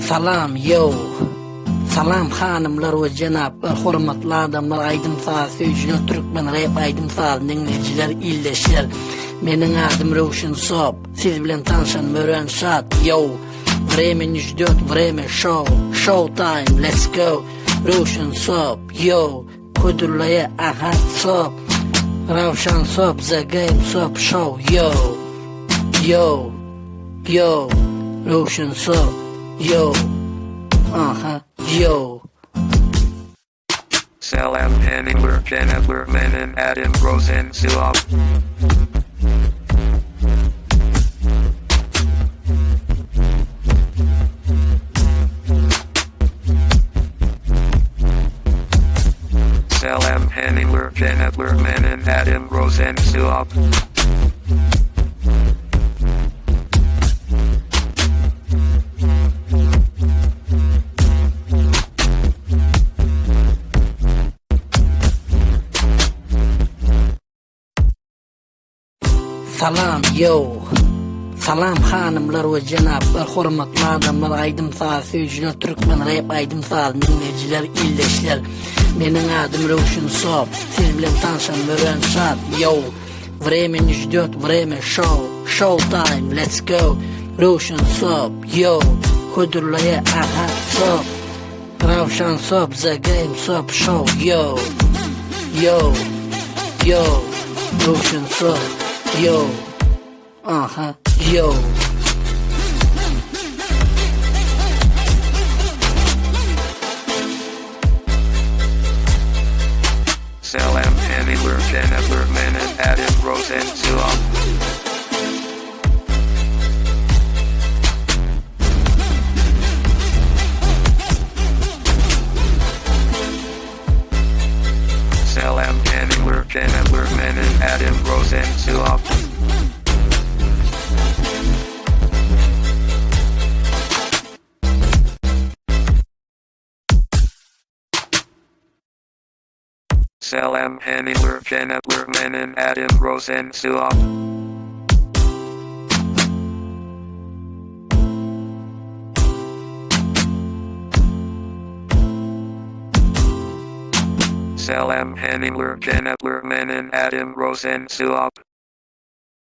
Salam yo. Salam hanımlar ve cenaplar, hormatly adamlar, aydın sağ söýüjler, türkmen rap aydın sağ dinleyijiler, illeşler. Meniň adym Rowşan Sop. Siz bilen tanışan Mören şat. Yo. Время не ждёт, время шоу. Show time, let's go. Rowşan Sop. Yo. Kudurlaya aha Sop. Rowşan Sop, the game Sop show. Yo. Yo. Yo. Rowşan Sop. Yo. Aha. Yo. Salam anywhere, Jennifer Menon, Adam Rosen, Silop. Salam anywhere, Jennifer Menon, Adam Rosen, Silop. Salam yo. Salam hanımlar ve cenaplar, hormatly adamlar, aydym sağ söýüjler, türkmen rap aydym sağ dinleyijiler, illeşler. Meniň adym Rowşan Sop. Siz bilen tanışan Mören şat. Yo. Время не ждёт, время show. Show time, let's go. Rowşan Sop. Yo. Kudurlaya aha Sop. Rowşan Sop, the game Sop show. Yo. Yo. Yo. Rowşan Sop. Yo. Aha. Yo. Salam anywhere, Jennifer Menon, Adam Rosen, Silop. Salam anywhere, Jennifer Menon, Adam Rosen, Silop. Salam anywhere, Jennifer Menon, Adam Rosen, Silop. Salam anywhere, Jennifer Menon, Adam Rosen, Silop.